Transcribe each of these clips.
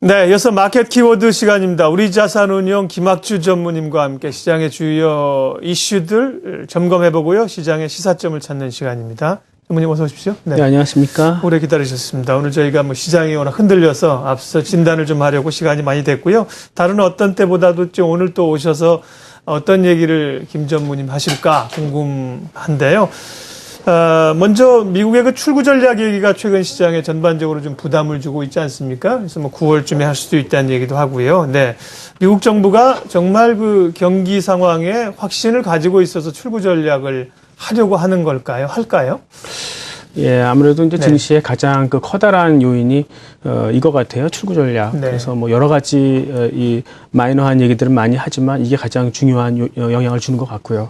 네, 이어서 마켓 키워드 시간입니다. 우리자산운용 김학주 전무님과 함께 시장의 주요 이슈들 점검해보고요. 시장의 시사점을 찾는 시간입니다. 전무님 어서 오십시오. 네, 안녕하십니까. 오래 기다리셨습니다. 오늘 저희가 시장이 워낙 흔들려서 앞서 진단을 좀 하려고 시간이 많이 됐고요. 다른 어떤 때보다도 좀 오늘 또 오셔서 어떤 얘기를 김 전무님 하실까 궁금한데요. 먼저 미국의 그 출구 전략 얘기가 최근 시장에 전반적으로 좀 부담을 주고 있지 않습니까? 그래서 9월쯤에 할 수도 있다는 얘기도 하고요. 네. 미국 정부가 정말 그 경기 상황에 확신을 가지고 있어서 출구 전략을 하려고 하는 걸까요? 할까요? 예, 아무래도 이제 네. 증시의 가장 그 커다란 요인이 이거 같아요. 출구 전략. 네. 그래서 여러 가지 이 마이너한 얘기들은 많이 하지만 이게 가장 중요한 영향을 주는 것 같고요.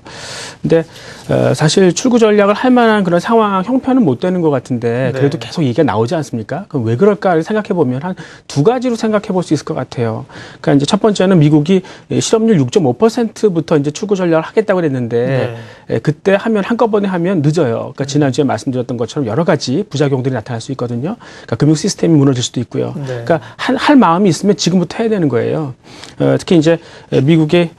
근데 사실 출구 전략을 할 만한 그런 상황 형편은 못 되는 것 같은데 네. 그래도 계속 얘기가 나오지 않습니까? 그럼 왜 그럴까를 생각해 보면 한 두 가지로 생각해 볼 수 있을 것 같아요. 그러니까 이제 첫 번째는 미국이 실업률 6.5%부터 이제 출구 전략을 하겠다고 그랬는데 그때 하면 한꺼번에 하면 늦어요. 그러니까 지난주에 말씀드렸던 것처럼 여러 가지 부작용들이 나타날 수 있거든요. 그러니까 금융 시스템이 무너질 수도 있고요. 네. 그러니까 할 마음이 있으면 지금부터 해야 되는 거예요. 특히 이제 미국의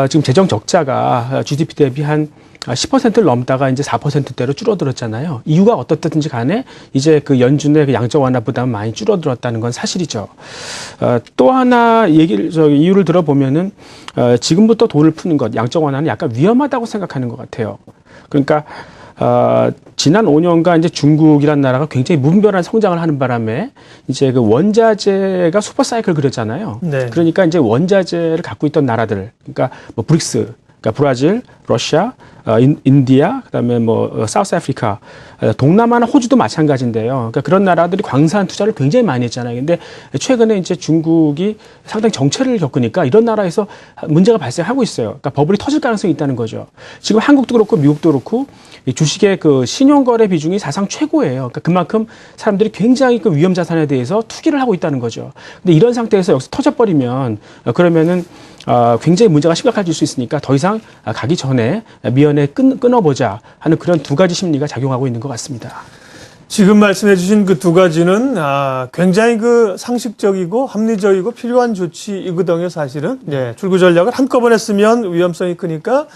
지금 재정 적자가 GDP 대비 한 10%를 넘다가 이제 4%대로 줄어들었잖아요. 이유가 어떻든지 간에 이제 그 연준의 그 양적 완화 부담은 많이 줄어들었다는 건 사실이죠. 또 하나 이유를 들어보면은 지금부터 돈을 푸는 것, 양적 완화는 약간 위험하다고 생각하는 것 같아요. 그러니까 지난 5년간 이제 중국이라는 나라가 굉장히 무분별한 성장을 하는 바람에 이제 그 원자재가 슈퍼 사이클 그렸잖아요. 네. 그러니까 이제 원자재를 갖고 있던 나라들, 그러니까 브릭스, 그러니까 브라질, 러시아, 인디아, 그다음에 사우스 아프리카, 동남아나 호주도 마찬가지인데요. 그러니까 그런 나라들이 광산 투자를 굉장히 많이 했잖아요. 근데 최근에 이제 중국이 상당히 정체를 겪으니까 이런 나라에서 문제가 발생하고 있어요. 그러니까 버블이 터질 가능성이 있다는 거죠. 지금 한국도 그렇고 미국도 그렇고 주식의 그 신용거래 비중이 사상 최고예요. 그러니까 그만큼 사람들이 굉장히 그 위험 자산에 대해서 투기를 하고 있다는 거죠. 근데 이런 상태에서 여기서 터져버리면 그러면은 굉장히 문제가 심각해질 수 있으니까 더 이상 가기 전에 미연에 끊어보자 하는 그런 두 가지 심리가 작용하고 있는 것 같습니다. 지금 말씀해 주신 그 두 가지는 굉장히 그 상식적이고 합리적이고 필요한 조치이거든요, 사실은. 예, 출구 전략을 한꺼번에 쓰면 위험성이 크니까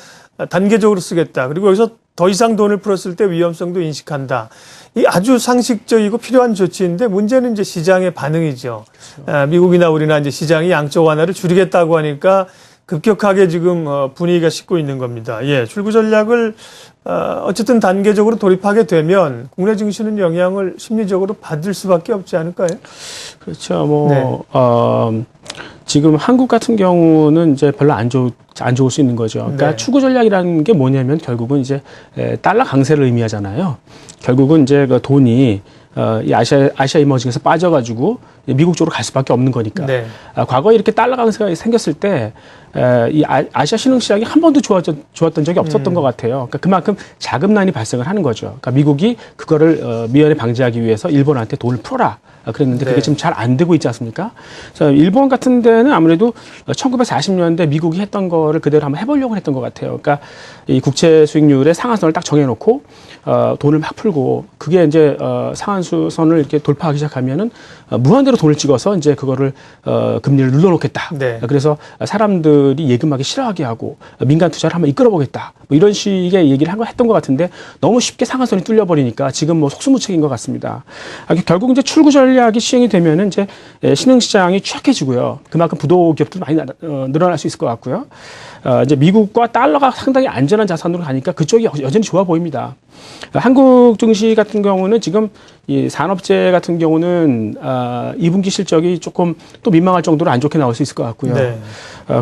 단계적으로 쓰겠다. 그리고 여기서 더 이상 돈을 풀었을 때 위험성도 인식한다. 이 아주 상식적이고 필요한 조치인데 문제는 이제 시장의 반응이죠. 그렇죠. 미국이나 우리나 이제 시장이 양적 완화를 줄이겠다고 하니까 급격하게 지금 분위기가 식고 있는 겁니다. 예, 출구 전략을 어쨌든 단계적으로 돌입하게 되면 국내 증시는 영향을 심리적으로 받을 수밖에 없지 않을까요? 그렇죠. 네. 지금 한국 같은 경우는 이제 별로 안 좋을 수 있는 거죠. 그러니까 네. 출구 전략이라는 게 뭐냐면 결국은 이제 달러 강세를 의미하잖아요. 결국은 이제 그 돈이 이 아시아 이머징에서 빠져가지고 미국 쪽으로 갈 수밖에 없는 거니까. 네. 과거에 이렇게 달러 강세가 생겼을 때 이 아시아 신흥시장이 한 번도 좋았던 적이 없었던 것 같아요. 그러니까 그만큼 자금난이 발생을 하는 거죠. 그러니까 미국이 그거를 미연에 방지하기 위해서 일본한테 돈을 풀어라. 그랬는데 그게 네. 지금 잘 안 되고 있지 않습니까? 그래서 일본 같은 데는 아무래도 1940년대 미국이 했던 거를 그대로 한번 해보려고 했던 것 같아요. 그러니까 이 국채 수익률의 상한선을 딱 정해놓고 돈을 막 풀고 그게 이제 상한선을 이렇게 돌파하기 시작하면은 무한대로 돈을 찍어서 이제 그거를 금리를 눌러놓겠다. 네. 그래서 사람들이 예금하기 싫어하게 하고 민간 투자를 한번 이끌어보겠다. 이런 식의 얘기를 했던 것 같은데 너무 쉽게 상한선이 뚫려버리니까 지금 속수무책인 것 같습니다. 결국 이제 출구 전략이 시행이 되면은 이제 신흥시장이 취약해지고요. 그만큼 부도 기업도 많이 늘어날 수 있을 것 같고요. 이제 미국과 달러가 상당히 안전한 자산으로 가니까 그쪽이 여전히 좋아 보입니다. 한국 증시 같은 경우는 지금 이 산업재 같은 경우는 2분기 실적이 조금 또 민망할 정도로 안 좋게 나올 수 있을 것 같고요. 네.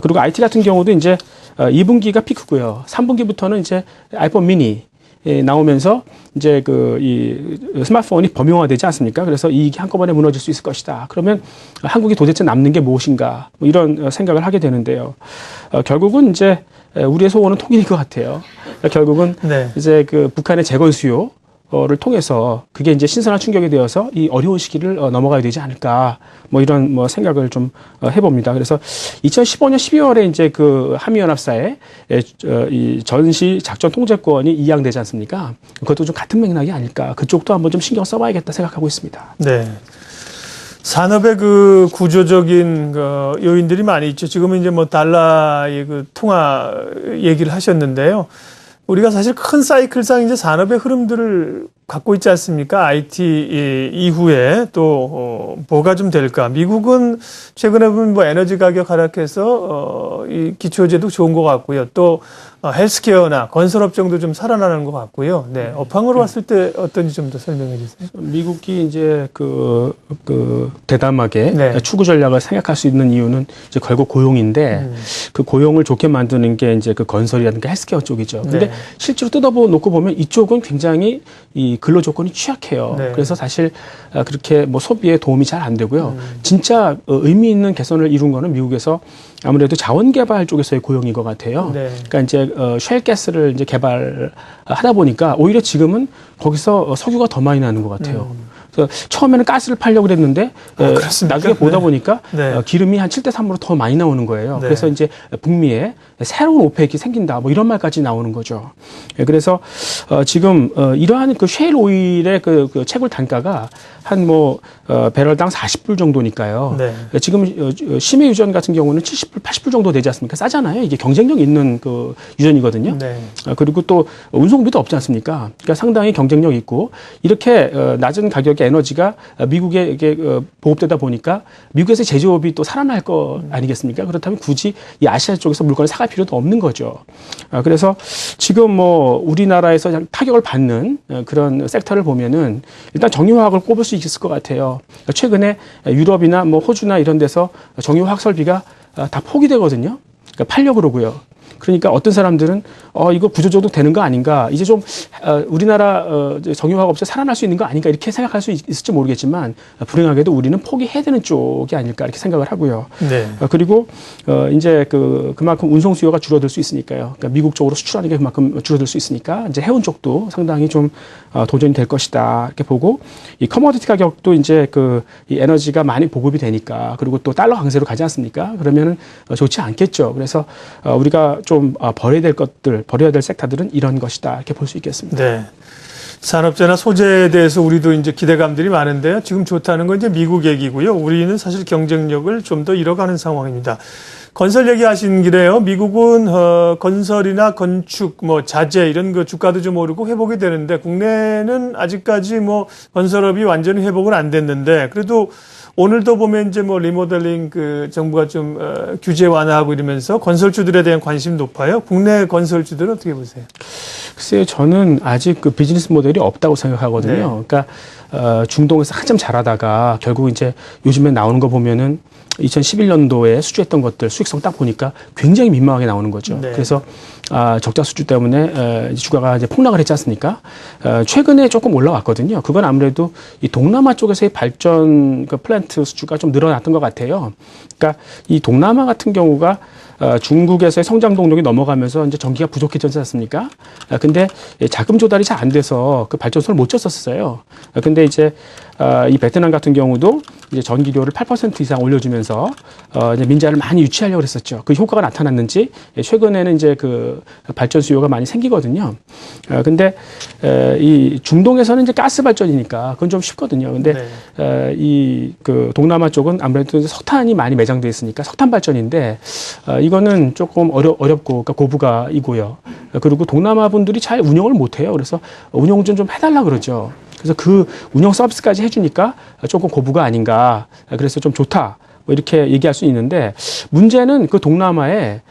그리고 IT 같은 경우도 이제 2분기가 피크고요. 3분기부터는 이제 아이폰 미니 나오면서 이제 이 스마트폰이 범용화되지 않습니까? 그래서 이익이 한꺼번에 무너질 수 있을 것이다. 그러면 한국이 도대체 남는 게 무엇인가? 이런 생각을 하게 되는데요. 결국은 이제 우리의 소원은 통일인 것 같아요. 결국은 네. 이제 그 북한의 재건 수요를 통해서 그게 이제 신선한 충격이 되어서 이 어려운 시기를 넘어가야 되지 않을까. 이런 생각을 좀 해봅니다. 그래서 2015년 12월에 이제 그 한미연합사의 이 전시 작전 통제권이 이양되지 않습니까? 그것도 좀 같은 맥락이 아닐까. 그쪽도 한번 좀 신경 써봐야겠다 생각하고 있습니다. 네. 산업의 그 구조적인 그 요인들이 많이 있죠. 지금은 이제 뭐 달러의 그 통화 얘기를 하셨는데요. 우리가 사실 큰 사이클상 이제 산업의 흐름들을 갖고 있지 않습니까? IT 이후에 또 뭐가 좀 될까? 미국은 최근에 보면 뭐 에너지 가격 하락해서 이 기초제도 좋은 것 같고요. 또 헬스케어나 건설업종도 좀 살아나는 것 같고요. 네, 업황으로 봤을 때 어떤지 좀 더 설명해 주세요. 미국이 이제 그 대담하게 네. 추구 전략을 생각할 수 있는 이유는 이제 결국 고용인데 그 고용을 좋게 만드는 게 이제 그 건설이라든가 헬스케어 쪽이죠. 근데 네. 실제로 뜯어놓고 보면 이쪽은 굉장히 이 근로 조건이 취약해요. 네. 그래서 사실 그렇게 뭐 소비에 도움이 잘 안 되고요. 진짜 의미 있는 개선을 이룬 거는 미국에서 아무래도 자원개발 쪽에서의 고용인 것 같아요. 네. 그러니까 이제 셰일 가스를 이제 개발하다 보니까 오히려 지금은 거기서 석유가 더 많이 나는 것 같아요. 그래서 처음에는 가스를 팔려고 그랬는데 그렇습니까? 나중에 보다 네. 보니까 네. 기름이 한 7대3으로 더 많이 나오는 거예요. 네. 그래서 이제 북미에 새로운 오펙이 생긴다. 뭐 이런 말까지 나오는 거죠. 그래서 지금 이러한 그 셰일 오일의 그 채굴 단가가 한 뭐 배럴당 40불 정도니까요. 네. 지금 심해 유전 같은 경우는 70불, 80불 정도 되지 않습니까? 싸잖아요. 이게 경쟁력 있는 그 유전이거든요. 네. 그리고 또 운송비도 없지 않습니까? 그러니까 상당히 경쟁력 있고 이렇게 낮은 가격의 에너지가 미국에 이게 보급되다 보니까 미국에서 제조업이 또 살아날 거 아니겠습니까? 그렇다면 굳이 이 아시아 쪽에서 물건을 사갈 필요도 없는 거죠. 그래서 지금 뭐 우리나라에서 타격을 받는 그런 섹터를 보면은 일단 정유화학을 꼽을 수 있을 것 같아요. 최근에 유럽이나 뭐 호주나 이런 데서 정유화학 설비가 다 포기되거든요. 그러니까 팔려고 그러고요. 그러니까 어떤 사람들은 이거 구조조정 되는 거 아닌가, 이제 좀 우리나라 정유화학 업체 살아날 수 있는 거 아닌가 이렇게 생각할 수 있을지 모르겠지만 불행하게도 우리는 포기해야 되는 쪽이 아닐까 이렇게 생각을 하고요. 네. 그리고 이제 그만큼 운송 수요가 줄어들 수 있으니까요. 그러니까 미국 쪽으로 수출하는 게 그만큼 줄어들 수 있으니까 이제 해운 쪽도 상당히 좀 도전이 될 것이다 이렇게 보고, 이 커머디티 가격도 이제 이 에너지가 많이 보급이 되니까, 그리고 또 달러 강세로 가지 않습니까? 그러면은 좋지 않겠죠. 그래서 우리가 좀 버려야 될 것들, 버려야 될 섹터들은 이런 것이다 이렇게 볼 수 있겠습니다. 네. 산업재나 소재에 대해서 우리도 이제 기대감들이 많은데요. 지금 좋다는 건 이제 미국 얘기고요. 우리는 사실 경쟁력을 좀 더 잃어가는 상황입니다. 건설 얘기하신 길에요. 미국은 건설이나 건축, 뭐 자재 이런 거 주가도 좀 오르고 회복이 되는데, 국내는 아직까지 뭐 건설업이 완전히 회복은 안 됐는데, 그래도 오늘도 보면 이제 뭐 리모델링 정부가 좀 규제 완화하고 이러면서 건설주들에 대한 관심이 높아요. 국내 건설주들은 어떻게 보세요? 글쎄요, 저는 아직 그 비즈니스 모델이 없다고 생각하거든요. 네. 그러니까 중동에서 한참 잘하다가 결국 이제 요즘에 나오는 거 보면은 2011년도에 수주했던 것들 수익성 딱 보니까 굉장히 민망하게 나오는 거죠. 네. 그래서 적자 수주 때문에 주가가 이제 폭락을 했지 않습니까? 최근에 조금 올라왔거든요. 그건 아무래도 이 동남아 쪽에서의 발전 플랜트 수주가 좀 늘어났던 것 같아요. 그러니까 이 동남아 같은 경우가 중국에서의 성장 동력이 넘어가면서 이제 전기가 부족해졌지 않습니까? 근데 자금 조달이 잘 안 돼서 그 발전소를 못 졌었어요. 근데 이제 이 베트남 같은 경우도 이제 전기료를 8% 이상 올려주면서 이제 민자를 많이 유치하려고 했었죠. 그 효과가 나타났는지 최근에는 이제 그 발전 수요가 많이 생기거든요. 근데 이 중동에서는 이제 가스 발전이니까 그건 좀 쉽거든요. 근데 네. 이 동남아 쪽은 아무래도 석탄이 많이 매장돼 있으니까 석탄 발전인데 이거는 조금 어렵고 그러니까 고부가이고요. 그리고 동남아 분들이 잘 운영을 못해요. 그래서 운영 좀 해달라 그러죠. 그래서 그 운영 서비스까지 해주니까 조금 고부가 아닌가. 그래서 좀 좋다. 뭐 이렇게 얘기할 수 있는데, 문제는 그 동남아에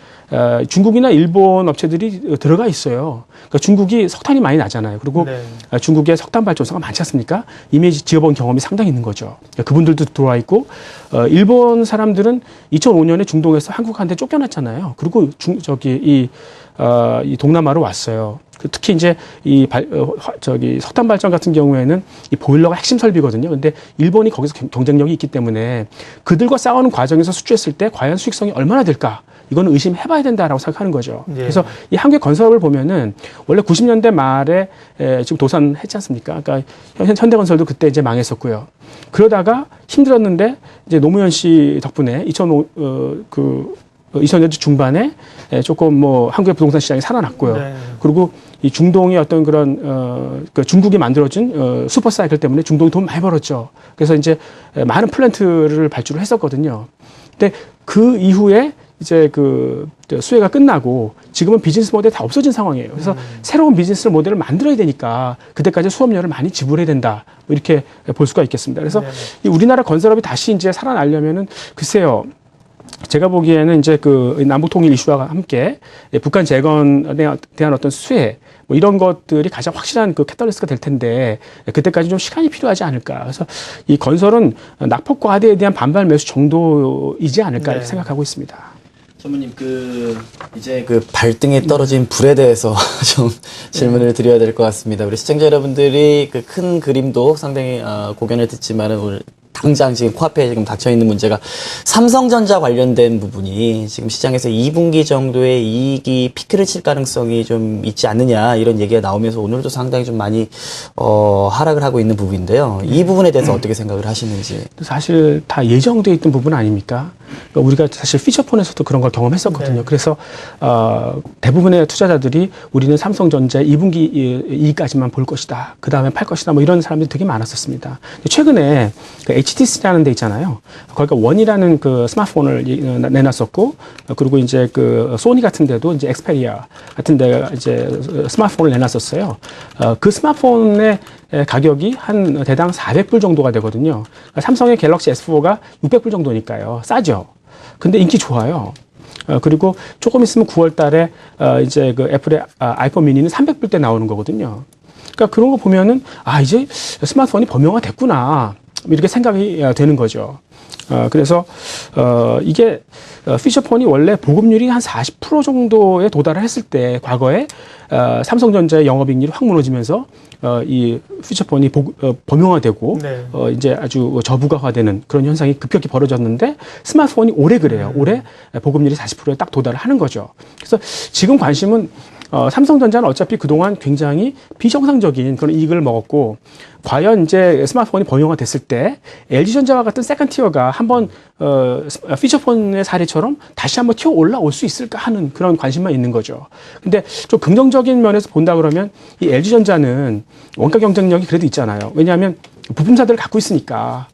중국이나 일본 업체들이 들어가 있어요. 그러니까 중국이 석탄이 많이 나잖아요. 그리고 네. 중국에 석탄 발전소가 많지 않습니까? 이미 지어본 경험이 상당히 있는 거죠. 그러니까 그분들도 들어와 있고, 일본 사람들은 2005년에 중동에서 한국한테 쫓겨났잖아요. 그리고 이 동남아로 왔어요. 특히 이제 석탄 발전 같은 경우에는 이 보일러가 핵심 설비거든요. 근데 일본이 거기서 경쟁력이 있기 때문에 그들과 싸우는 과정에서 수주했을 때 과연 수익성이 얼마나 될까? 이거는 의심해봐야 된다라고 생각하는 거죠. 예. 그래서 이 한국의 건설업을 보면은 원래 90년대 말에 지금 도산했지 않습니까? 그러니까 현대건설도 그때 이제 망했었고요. 그러다가 힘들었는데 이제 노무현 씨 덕분에 2000년대 중반에 조금 뭐 한국의 부동산 시장이 살아났고요. 네. 그리고 이 중동의 어떤 그런 그 중국이 만들어준 슈퍼 사이클 때문에 중동이 돈 많이 벌었죠. 그래서 이제 많은 플랜트를 발주를 했었거든요. 근데 그 이후에 이제 그 수혜가 끝나고 지금은 비즈니스 모델이 다 없어진 상황이에요. 그래서 새로운 비즈니스 모델을 만들어야 되니까 그때까지 수업료를 많이 지불해야 된다. 뭐 이렇게 볼 수가 있겠습니다. 그래서 이 우리나라 건설업이 다시 이제 살아나려면은 글쎄요. 제가 보기에는 이제 그 남북 통일 이슈와 함께 북한 재건에 대한 어떤 수혜 뭐 이런 것들이 가장 확실한 그 캐탈리스트가 될 텐데 그때까지 좀 시간이 필요하지 않을까. 그래서 이 건설은 낙폭 과대에 대한 반발 매수 정도이지 않을까 이렇게 생각하고 있습니다. 전무님 이제 그 발등에 떨어진 불에 대해서 좀 질문을 드려야 될 것 같습니다. 우리 시청자 여러분들이 그 큰 그림도 상당히 고견을 듣지만은 오늘 당장 지금 코앞에 지금 닥쳐 있는 문제가 삼성전자 관련된 부분이 지금 시장에서 2분기 정도의 이익이 피크를 칠 가능성이 좀 있지 않느냐 이런 얘기가 나오면서 오늘도 상당히 좀 많이 하락을 하고 있는 부분인데요. 이 부분에 대해서 어떻게 생각을 하시는지. 사실 다 예정돼 있던 부분 아닙니까? 그러니까 우리가 사실 피처폰에서도 그런 걸 경험했었거든요. 네. 그래서 대부분의 투자자들이 우리는 삼성전자 2분기 이익까지만 볼 것이다. 그 다음에 팔 것이다. 뭐 이런 사람들이 되게 많았었습니다. 최근에 그 HTC라는 데 있잖아요. 거기가 원이라는 그 스마트폰을 내놨었고, 그리고 이제 그 소니 같은 데도 이제 엑스페리아 같은 데가 이제 스마트폰을 내놨었어요. 그 스마트폰의 가격이 한 대당 400불 정도가 되거든요. 삼성의 갤럭시 S4가 600불 정도니까요. 싸죠. 근데 인기 좋아요. 그리고 조금 있으면 9월 달에 이제 그 애플의 아이폰 미니는 300불대 나오는 거거든요. 그러니까 그런 거 보면은 이제 스마트폰이 범용화 됐구나. 이렇게 생각이 되는 거죠. 그래서 이게 피처폰이 원래 보급률이 한 40% 정도에 도달을 했을 때 과거에 삼성전자의 영업이익률이 확 무너지면서 이 피처폰이 범용화되고 네. 이제 아주 저부가화되는 그런 현상이 급격히 벌어졌는데 스마트폰이 올해 그래요. 올해 보급률이 40%에 딱 도달을 하는 거죠. 그래서 지금 관심은 삼성전자는 어차피 그동안 굉장히 비정상적인 그런 이익을 먹었고, 과연 이제 스마트폰이 범용화 됐을 때 LG전자와 같은 세컨티어가 한번 피처폰의 사례처럼 다시 한번 튀어 올라올 수 있을까 하는 그런 관심만 있는 거죠. 근데 좀 긍정적인 면에서 본다 그러면 이 LG전자는 원가 경쟁력이 그래도 있잖아요. 왜냐하면 부품사들을 갖고 있으니까.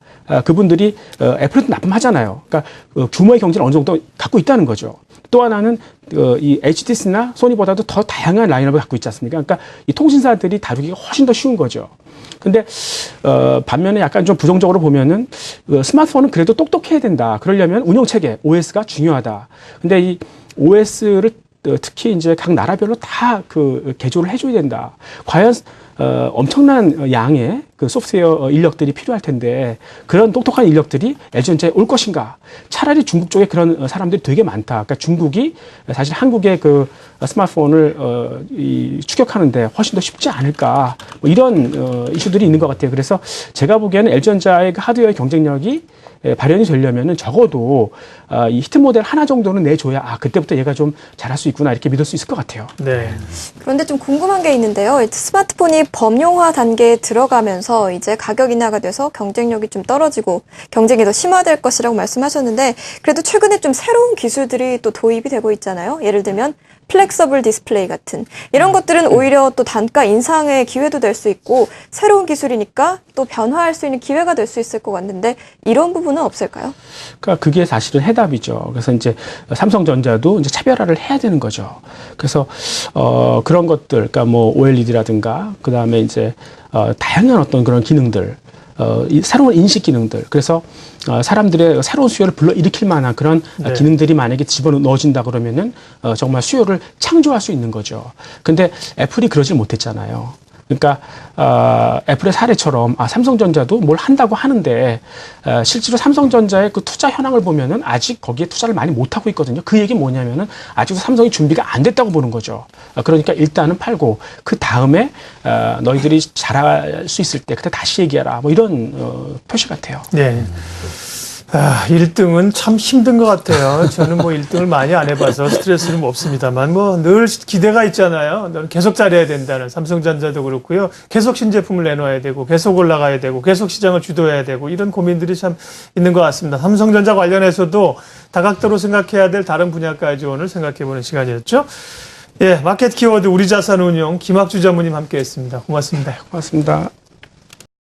그분들이 애플한테 납품하잖아요. 그러니까 규모의 경제를 어느 정도 갖고 있다는 거죠. 또 하나는 이 HTC나 소니보다도 더 다양한 라인업을 갖고 있지 않습니까? 그러니까 이 통신사들이 다루기가 훨씬 더 쉬운 거죠. 근데 반면에 약간 좀 부정적으로 보면은 스마트폰은 그래도 똑똑해야 된다. 그러려면 운영 체계 OS가 중요하다. 근데 이 OS를 특히 이제 각 나라별로 다 그 개조를 해줘야 된다. 과연 엄청난 양의 그 소프트웨어 인력들이 필요할 텐데 그런 똑똑한 인력들이 LG전자에 올 것인가? 차라리 중국 쪽에 그런 사람들이 되게 많다. 그러니까 중국이 사실 한국의 그 스마트폰을 추격하는데 훨씬 더 쉽지 않을까? 뭐 이런 이슈들이 있는 것 같아요. 그래서 제가 보기에는 LG전자의 그 하드웨어의 경쟁력이 발현이 되려면은 적어도 이 히트 모델 하나 정도는 내줘야 그때부터 얘가 좀 잘할 수 있구나 이렇게 믿을 수 있을 것 같아요. 네. 그런데 좀 궁금한 게 있는데요. 스마트폰이 범용화 단계에 들어가면서 이제 가격 인하가 돼서 경쟁력이 좀 떨어지고 경쟁이 더 심화될 것이라고 말씀하셨는데 그래도 최근에 좀 새로운 기술들이 또 도입이 되고 있잖아요. 예를 들면 플렉서블 디스플레이 같은 이런 것들은 오히려 또 단가 인상의 기회도 될 수 있고 새로운 기술이니까 또 변화할 수 있는 기회가 될 수 있을 것 같은데 이런 부분은 없을까요? 그러니까 그게 사실은 해답이죠. 그래서 이제 삼성전자도 이제 차별화를 해야 되는 거죠. 그래서 그런 것들, 그러니까 뭐 OLED라든가 그 다음에 이제 다양한 어떤 그런 기능들. 이 새로운 인식 기능들. 그래서 사람들의 새로운 수요를 불러일으킬 만한 그런 네. 기능들이 만약에 집어넣어진다 그러면은 정말 수요를 창조할 수 있는 거죠. 근데 애플이 그러질 못했잖아요. 그러니까 애플의 사례처럼 삼성전자도 뭘 한다고 하는데 실제로 삼성전자의 그 투자 현황을 보면은 아직 거기에 투자를 많이 못 하고 있거든요. 그 얘기는 뭐냐면은 아직도 삼성이 준비가 안 됐다고 보는 거죠. 그러니까 일단은 팔고 그 다음에 너희들이 잘할 수 있을 때 그때 다시 얘기하라. 뭐 이런 표시 같아요. 네. 1등은 참 힘든 것 같아요. 저는 뭐 1등을 많이 안 해봐서 스트레스는 없습니다만, 뭐 늘 기대가 있잖아요. 늘 계속 잘해야 된다는 삼성전자도 그렇고요. 계속 신제품을 내놓아야 되고, 계속 올라가야 되고, 계속 시장을 주도해야 되고, 이런 고민들이 참 있는 것 같습니다. 삼성전자 관련해서도 다각도로 생각해야 될 다른 분야까지 오늘 생각해보는 시간이었죠. 예, 마켓 키워드 우리 자산 운용 김학주 자무님 함께 했습니다. 고맙습니다. 고맙습니다.